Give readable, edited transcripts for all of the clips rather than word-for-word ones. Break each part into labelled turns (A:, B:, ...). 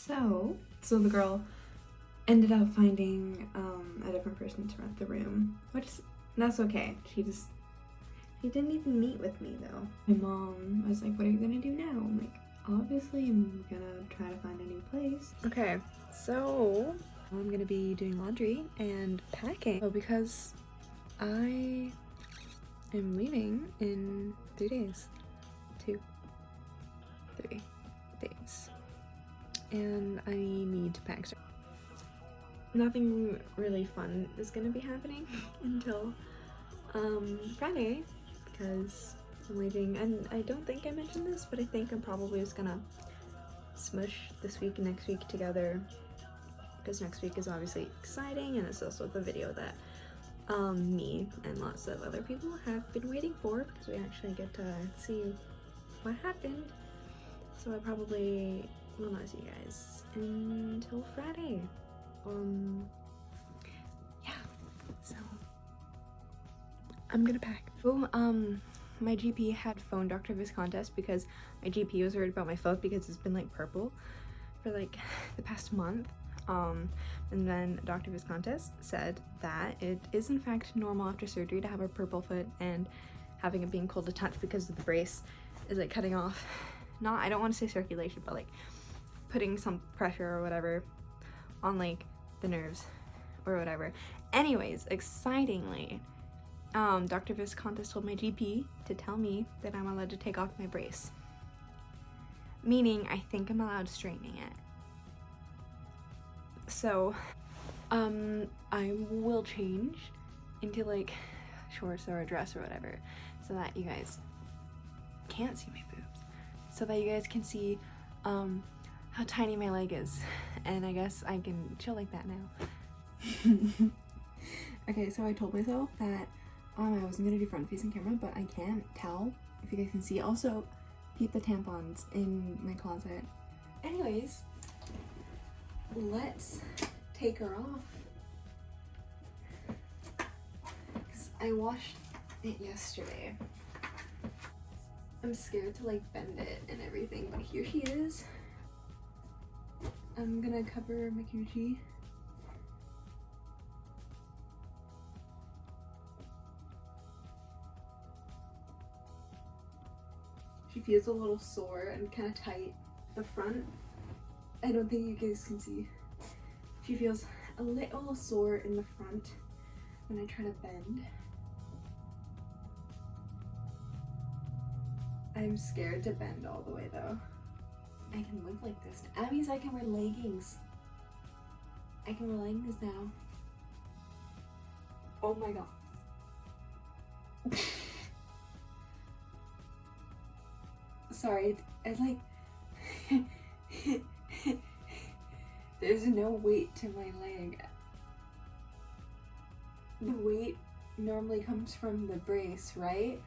A: So the girl ended up finding a different person to rent the room, which that's okay. She didn't even meet with me though. My mom was like, what are you gonna do now? I'm like, obviously I'm gonna try to find a new place. Okay, so I'm gonna be doing laundry and packing. Oh, because I am leaving in 3 days. 2, 3 days. And I need to pack. Nothing really fun is gonna be happening until Friday, because I'm waiting, and I don't think I mentioned this, but I think I'm probably just gonna smush this week and next week together, because next week is obviously exciting, and it's also the video that me and lots of other people have been waiting for, because we actually get to see what happened. So I probably will not see you guys until Friday. Yeah, so I'm gonna pack. Oh, my GP had phoned Dr. Viscontas because my GP was worried about my foot because it's been like purple for like the past month. And then Dr. Viscontas said that it is in fact normal after surgery to have a purple foot, and having it being cold to touch because of the brace is like cutting off, I don't want to say circulation, but like putting some pressure or whatever on like the nerves or whatever. Anyways, excitingly, Dr. Viscontas told my GP to tell me that I'm allowed to take off my brace. Meaning, I think I'm allowed straightening it. So, I will change into like shorts or a dress or whatever, so that you guys can't see my boobs. So that you guys can see, how tiny my leg is. And I guess I can chill like that now. Okay, so I told myself that I wasn't gonna do front facing camera, but I can't tell if you guys can see. Also, peep the tampons in my closet. Anyways, let's take her off. 'Cause I washed it yesterday. I'm scared to like bend it and everything, but here she is. I'm gonna cover my coochie. She feels a little sore and kind of tight. The front, I don't think you guys can see. She feels a little sore in the front when I try to bend. I'm scared to bend all the way though. I can live like this. That means I can wear leggings. I can wear leggings now. Oh my god. Sorry, I like there's no weight to my leg. The weight normally comes from the brace, right?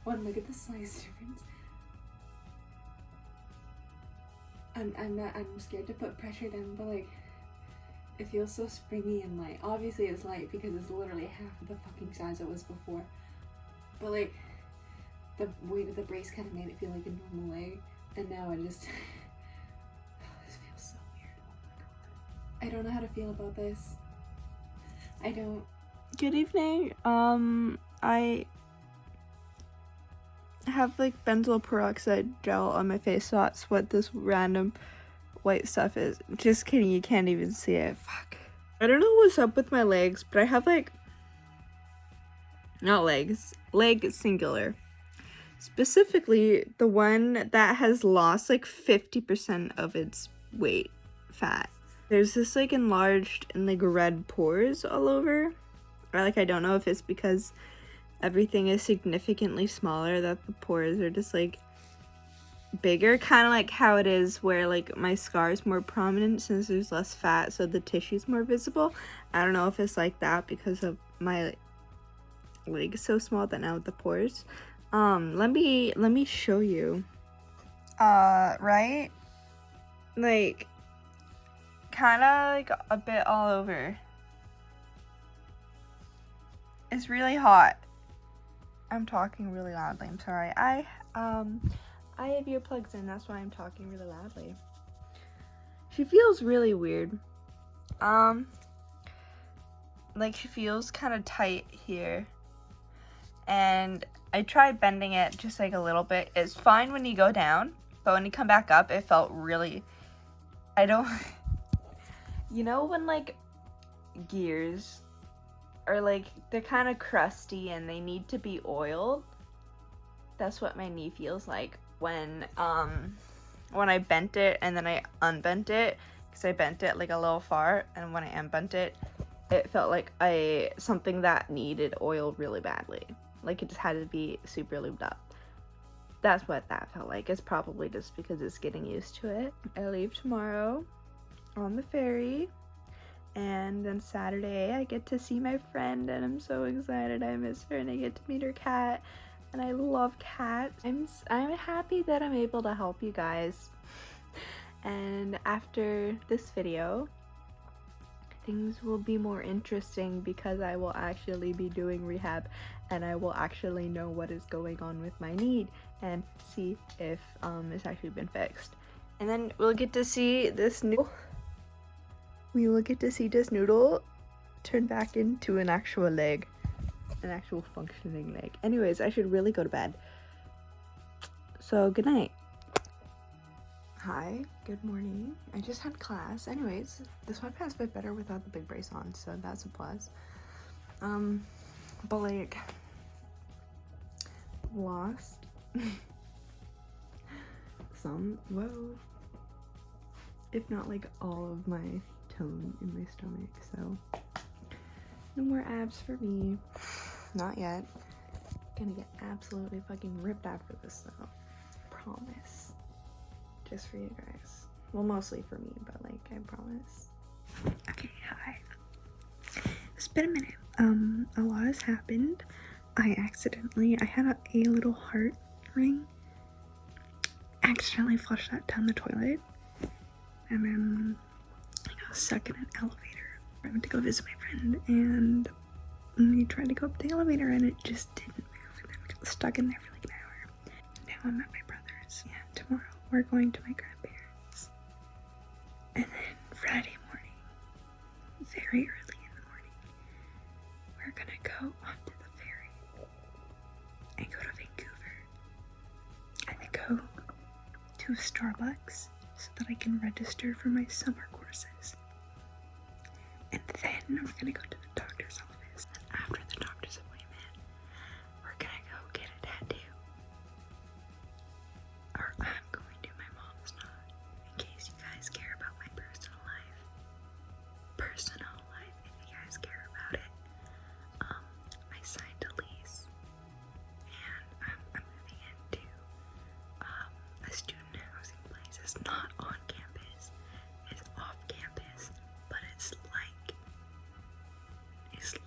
A: One, look at the size difference. I'm scared to put pressure down, but like it feels so springy and light. Obviously it's light because it's literally half of the fucking size it was before. But like the weight of the brace kind of made it feel like a normal leg, and now it just this feels so weird. Oh my god. I don't know how to feel about this. I don't. Good evening. I have like benzoyl peroxide gel on my face, so that's what this random white stuff is. Just kidding, you can't even see it. Fuck. I don't know what's up with my legs, but I have like, not legs, leg singular. Specifically, the one that has lost like 50% of its weight fat. There's this like enlarged and like red pores all over. Or like I don't know if it's because everything is significantly smaller that the pores are just like bigger, kind of like how it is where like my scar is more prominent since there's less fat, so the tissue's more visible. I don't know if it's like that because of my leg is so small that now with the pores. Let me show you. Right? Like kind of like a bit all over. It's really hot. I'm talking really loudly, I'm sorry. I have earplugs in, that's why I'm talking really loudly. She feels really weird. Like she feels kind of tight here. And I tried bending it just like a little bit. It's fine when you go down, but when you come back up, it felt really, I don't, you know when like gears are like, they're kind of crusty and they need to be oiled? That's what my knee feels like when I bent it and then I unbent it, because I bent it like a little far, and when I unbent it, it felt like something that needed oil really badly. Like it just had to be super lubed up. That's what that felt like. It's probably just because it's getting used to it. I leave tomorrow on the ferry, and then Saturday I get to see my friend, and I'm so excited. I miss her, and I get to meet her cat, and I love cats. I'm happy that I'm able to help you guys. And after this video, things will be more interesting because I will actually be doing rehab, and I will actually know what is going on with my knee and see if it's actually been fixed. And then we'll get to see this noodle. We will get to see this noodle turn back into an actual leg, an actual functioning leg. Anyways, I should really go to bed. So good night. Hi, good morning. I just had class. Anyways, this sweatpants fit better without the big brace on, so that's a plus. But like, lost some, if not like all of my tone in my stomach, so no more abs for me. Not yet. Gonna get absolutely fucking ripped after this though. Promise. Just for you guys. Well, mostly for me, but like, I promise. Okay, hi. It's been a minute. A lot has happened. I had a little heart ring. Accidentally flushed that down the toilet. And then I got stuck in an elevator. I went to go visit my friend, and we tried to go up the elevator and it just didn't move. And then we got stuck in there for like an hour. Now I'm at my brother's. Yeah, tomorrow we're going to my grandparents. And then Friday morning, very early in the morning, we're gonna go onto the ferry and go to Vancouver. And then go to Starbucks so that I can register for my summer courses. And then we're gonna go to the doctor's office. And after the doctor's appointment, we're gonna go get a tattoo. Or I'm going to, my mom's not. In case you guys care about my personal life. Personal life, if you guys care about it. I signed a lease. And I'm moving into a student housing place. It's not on campus. It's off campus. But it's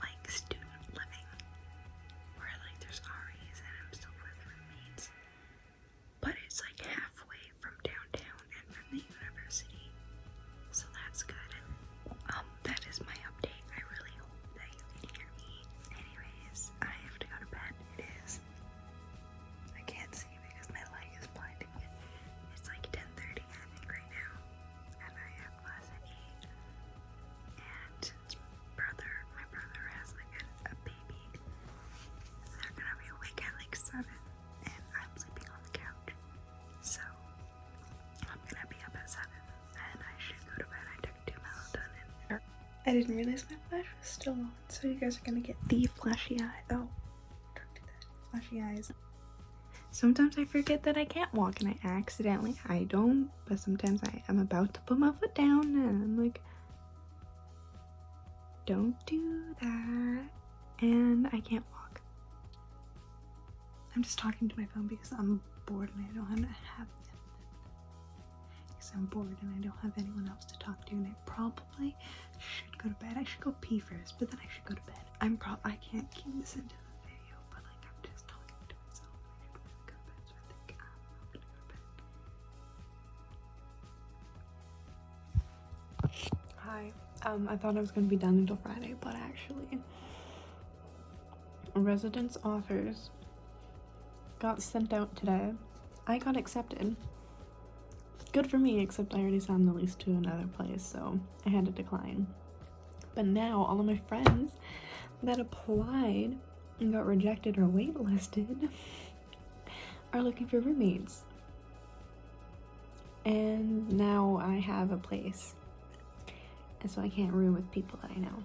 A: like student living, where like there's REs and I'm still with roommates, but it's like halfway from downtown and from the university, so that's good. That is my update. I really hope that you can hear me. Anyways, I have to go to bed. I can't see because my light is blinding me. It's like 10:30 I think right now, and I have class at 8. And my brother has like a baby. They're gonna be awake at like 7, and I'm sleeping on the couch. So I'm gonna be up at 7, and I should go to bed. I took 2 melatonin. I didn't realize my flash was still on, so you guys are gonna get the flashy eye. Oh, don't do that. Flashy eyes. Sometimes I forget that I can't walk, and I don't, but sometimes I'm about to put my foot down, and I'm like, don't do that, and I can't walk. I'm just talking to my phone because I'm bored and I don't have because I'm bored and I don't have anyone else to talk to, and I probably should go to bed. I should go pee first, but then I should go to bed. I can't keep this into the video, but like I'm just talking to myself. I should really go to bed, so I think I'm gonna go to bed. Hi. I thought I was going to be done until Friday, but actually, residence offers got sent out today. I got accepted. Good for me, except I already signed the lease to another place, so I had to decline. But now all of my friends that applied and got rejected or waitlisted are looking for roommates. And now I have a place. And so I can't room with people that I know.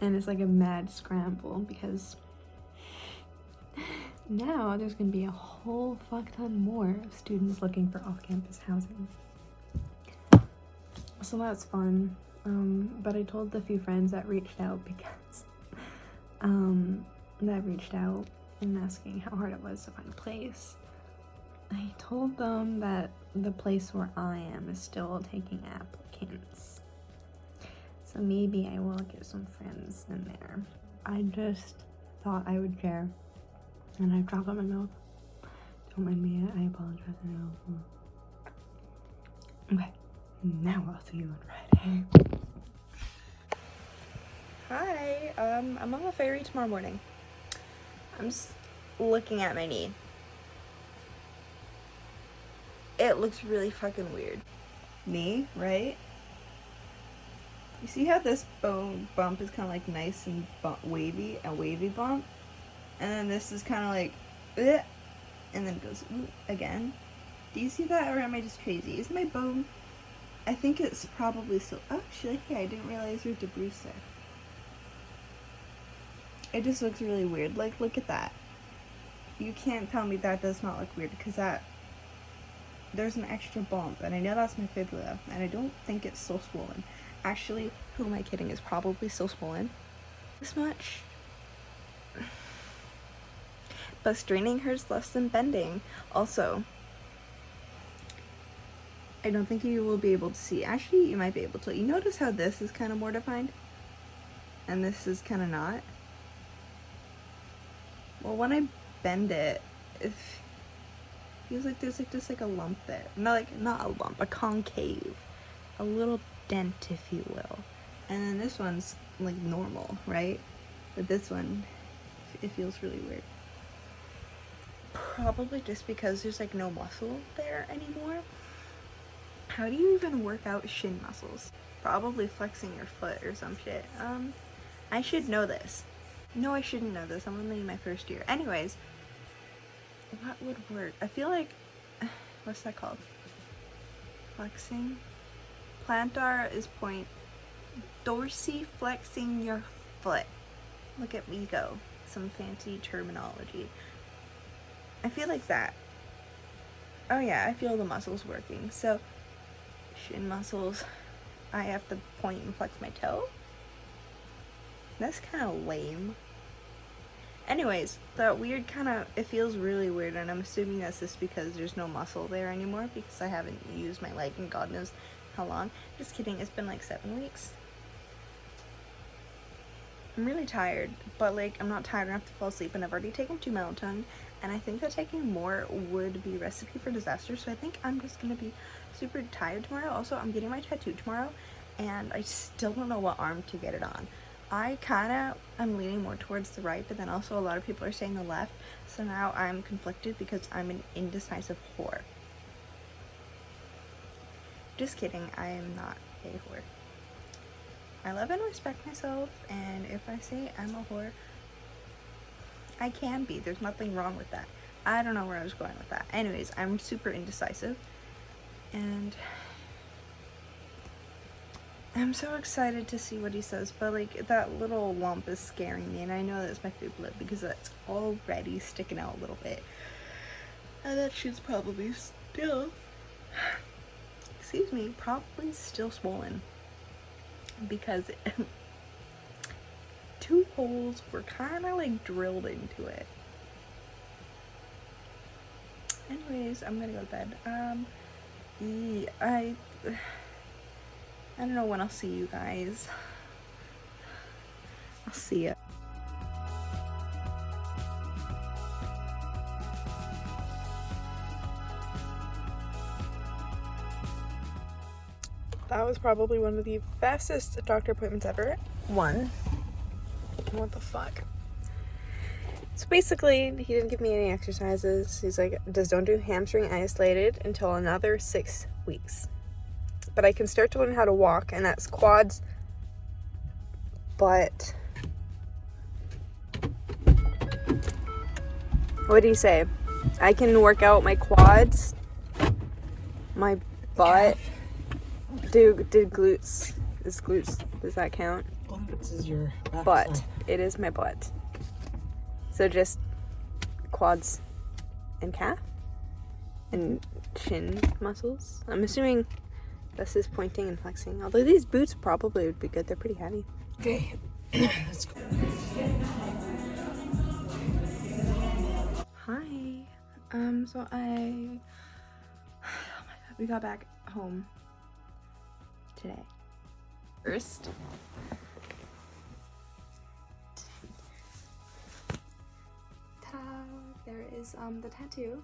A: And it's like a mad scramble because now there's gonna be a whole fuck ton more of students looking for off-campus housing. So that's fun. But I told the few friends that reached out because that reached out and asking how hard it was to find a place. I told them that the place where I am is still taking applicants. So maybe I will get some friends in there. I just thought I would share. And I have chocolate in my mouth. Don't mind me, I apologize. Okay, now I'll see you on Friday. Hi, I'm on the ferry tomorrow morning. I'm just looking at my knee. It looks really fucking weird. Knee, right? You see how this bone bump is kind of like nice and wavy, a wavy bump? And then this is kind of like, ugh, and then it goes again. Do you see that, or am I just crazy? Is my bone? I think it's probably still. Actually, yeah, I didn't realize there's a bruise there. It just looks really weird. Like, look at that. You can't tell me that does not look weird because there's an extra bump, and I know that's my fibula, and I don't think it's so swollen. Actually, who am I kidding? It's probably still swollen. This much. But straining hurts less than bending. Also, I don't think you will be able to see. Actually, you might be able to. You notice how this is kind of more defined? And this is kind of not? Well, when I bend it, it feels like there's like just like a lump there. Not a lump, a concave. A little dent, if you will. And then this one's like normal, right? But this one, it feels really weird. Probably just because there's like no muscle there anymore. How do you even work out shin muscles? Probably flexing your foot or some shit. I should know this. No, I shouldn't know this. I'm only in my first year. Anyways, what would work? I feel like, what's that called? Flexing? Plantar is point. Dorsiflexing your foot. Look at me go. Some fancy terminology. I feel like that. Oh yeah, I feel the muscles working. So, shin muscles. I have to point and flex my toe. That's kind of lame. Anyways, that weird kind of, it feels really weird, and I'm assuming that's just because there's no muscle there anymore because I haven't used my leg in God knows how long. Just kidding, it's been like 7 weeks. I'm really tired, but like I'm not tired enough to fall asleep, and I've already taken 2 melatonin, and I think that taking more would be a recipe for disaster, so I think I'm just gonna be super tired tomorrow. Also, I'm getting my tattoo tomorrow, and I still don't know what arm to get it on. I'm leaning more towards the right, but then also a lot of people are saying the left, so now I'm conflicted because I'm an indecisive whore. Just kidding, I am not a whore. I love and respect myself, and if I say I'm a whore, I can be. There's nothing wrong with that. I don't know where I was going with that. Anyways, I'm super indecisive, and I'm so excited to see what he says, but like that little lump is scaring me, and I know that's my fibula because that's already sticking out a little bit, and that shit's probably still, excuse me, probably still swollen because 2 holes were kind of like drilled into it. Anyways, I'm gonna go to bed. I don't know when I'll see you guys. I'll see ya. That was probably one of the fastest doctor appointments ever. What the fuck? So basically, he didn't give me any exercises. He's like, just don't do hamstring isolated until another 6 weeks. But I can start to learn how to walk, and that's quads, butt. What do you say? I can work out my quads, my butt. Did glutes? Does that count?
B: Glutes is your
A: butt. It is my butt. So just quads and calf and shin muscles. I'm assuming this is pointing and flexing. Although these boots probably would be good. They're pretty heavy.
B: Okay. Let's go.
A: Hi. So we got back home today. First, ta-da! There is the tattoo.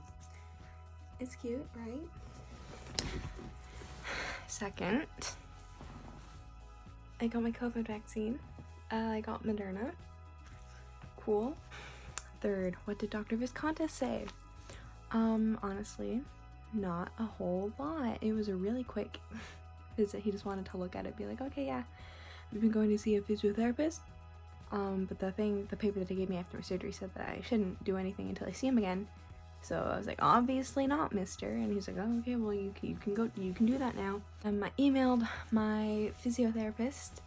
A: It's cute, right? Second, I got my COVID vaccine. I got Moderna. Cool. Third, what did Dr. Visconti say? Honestly, not a whole lot. It was a really quick visit. He just wanted to look at it, be like, okay, yeah, we've been going to see a physiotherapist. But the paper that he gave me after my surgery said that I shouldn't do anything until I see him again. So I was like, obviously not, mister. And he's like, oh, okay, well, you can do that now. I emailed my physiotherapist,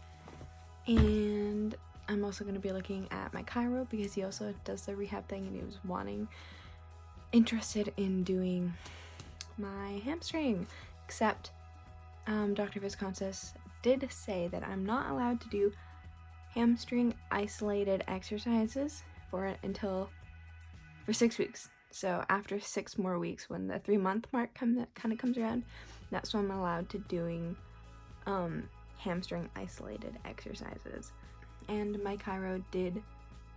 A: and I'm also going to be looking at my chiro because he also does the rehab thing, and he was interested in doing my hamstring. Except Dr. Viscontis did say that I'm not allowed to do hamstring isolated exercises for 6 weeks. So after 6 more weeks, when the 3-month mark kind of comes around, that's when I'm allowed to doing hamstring isolated exercises. And my chiro did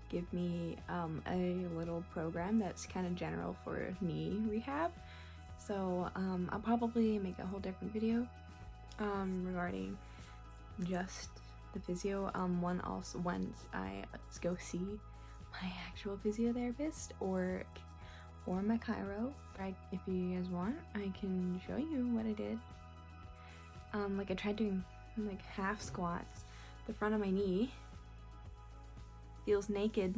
A: give me a little program that's kind of general for knee rehab. So I'll probably make a whole different video regarding just the physio. Once I go see my actual physiotherapist or my chiro. If you guys want, I can show you what I did. Like I tried doing like half squats. The front of my knee feels naked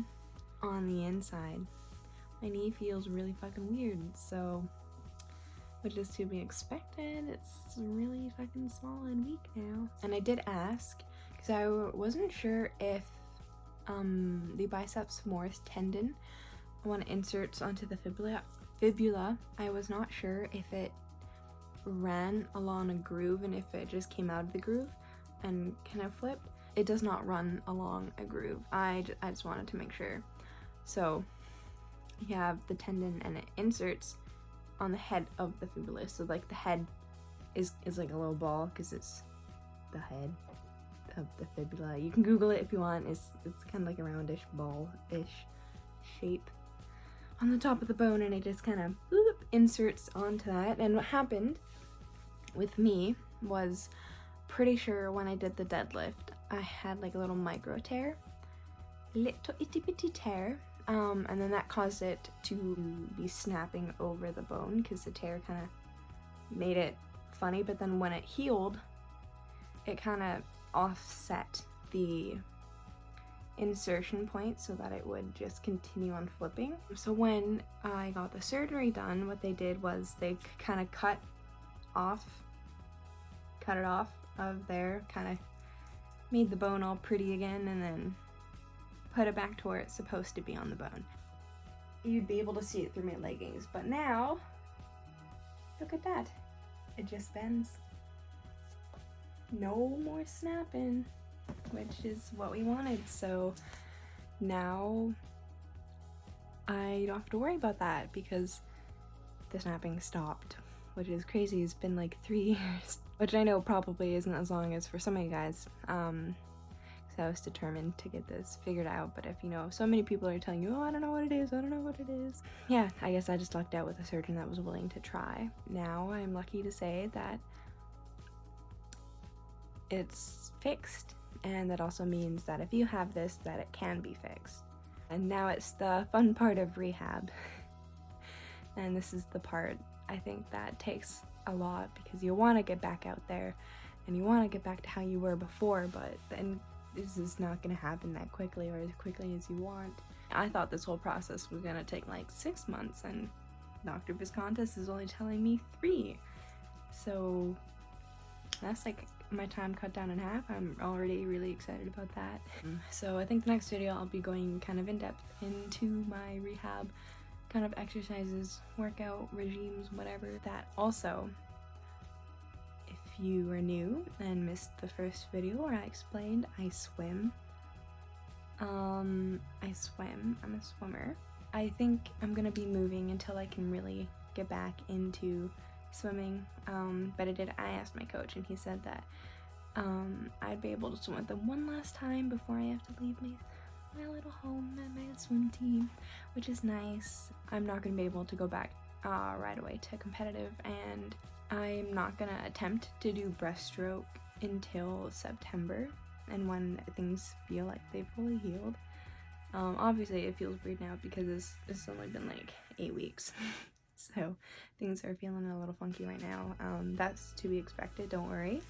A: on the inside. My knee feels really fucking weird, so which is to be expected. It's really fucking small and weak now. And I did ask because I wasn't sure if the biceps femoris tendon, one inserts onto the fibula. I was not sure if it ran along a groove and if it just came out of the groove and kind of flipped. It does not run along a groove. I just wanted to make sure. So you have the tendon and it inserts on the head of the fibula. So like the head is like a little ball because it's the head of the fibula. You can Google it if you want. It's kind of like a roundish ball-ish shape on the top of the bone, and it just kind of inserts onto that. And what happened with me was, pretty sure when I did the deadlift, I had like a little micro tear, little itty bitty tear, and then that caused it to be snapping over the bone because the tear kind of made it funny. But then when it healed, it kind of offset the insertion point so that it would just continue on flipping. So when I got the surgery done, what they did was they kind of cut it off of there, kind of made the bone all pretty again, and then put it back to where it's supposed to be on the bone. You'd be able to see it through my leggings, but now look at that, it just bends. No more snapping, which is what we wanted. So now I don't have to worry about that because the snapping stopped, which is crazy. It's been like 3 years, which I know probably isn't as long as for some of you guys. So I was determined to get this figured out. But if so many people are telling you, oh, I don't know what it is, I don't know what it is. Yeah, I guess I just lucked out with a surgeon that was willing to try. Now I'm lucky to say that it's fixed, and that also means that if you have this, that it can be fixed. And now it's the fun part of rehab. And this is the part I think that takes a lot, because you want to get back out there and you want to get back to how you were before, but then this is not going to happen that quickly or as quickly as you want. I thought this whole process was going to take like 6 months, and Dr. Viscontis is only telling me 3. So that's like my time cut down in half. I'm already really excited about that. So I think the next video I'll be going kind of in depth into my rehab kind of exercises, workout regimes, whatever. That also, if you are new and missed the first video where I explained, I swim. I'm a swimmer. I think I'm gonna be moving until I can really get back into swimming, but I asked my coach and he said that I'd be able to swim with them one last time before I have to leave my little home and my swim team, which is nice. I'm not gonna be able to go back right away to competitive, and I'm not gonna attempt to do breaststroke until September, and when things feel like they've fully healed. Obviously it feels weird now because it's only been like 8 weeks. So things are feeling a little funky right now. That's to be expected, don't worry.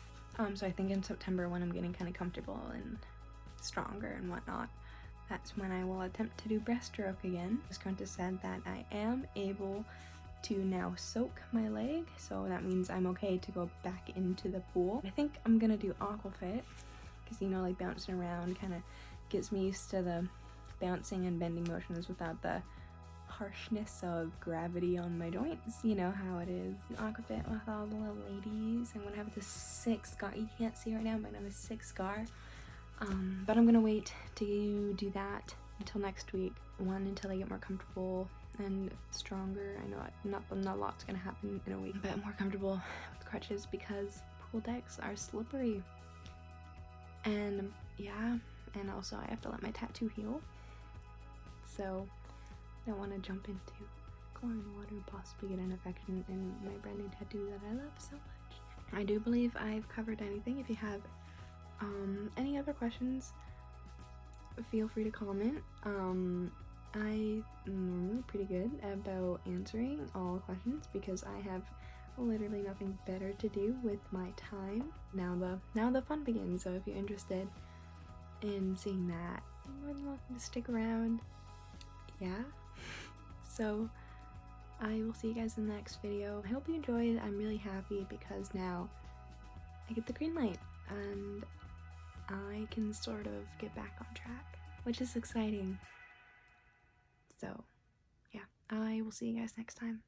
A: So I think in September, when I'm getting kind of comfortable and stronger and whatnot, that's when I will attempt to do breaststroke again. Viscontis said that I am able to now soak my leg, so that means I'm okay to go back into the pool. I think I'm gonna do aquafit, because you know, like bouncing around kind of gets me used to the bouncing and bending motions without the harshness of gravity on my joints. You know how it is. Aquafit with all the little ladies. I'm gonna have the 6 scar. You can't see right now, but I have a 6 scar. But I'm gonna wait to do that until next week. Until I get more comfortable and stronger. I know not a lot's gonna happen in a week, but more comfortable with crutches because pool decks are slippery. And yeah, and also I have to let my tattoo heal. So I don't want to jump into chlorine water, possibly get an infection in my brand new tattoo that I love so much. I do believe I've covered anything. If you have any other questions, feel free to comment. I'm normally pretty good about answering all questions because I have literally nothing better to do with my time. Now the fun begins, so if you're interested in seeing that, you're more than welcome to stick around. Yeah. So I will see you guys in the next video. I hope you enjoyed. I'm really happy because now I get the green light and I can sort of get back on track, which is exciting. So yeah, I will see you guys next time.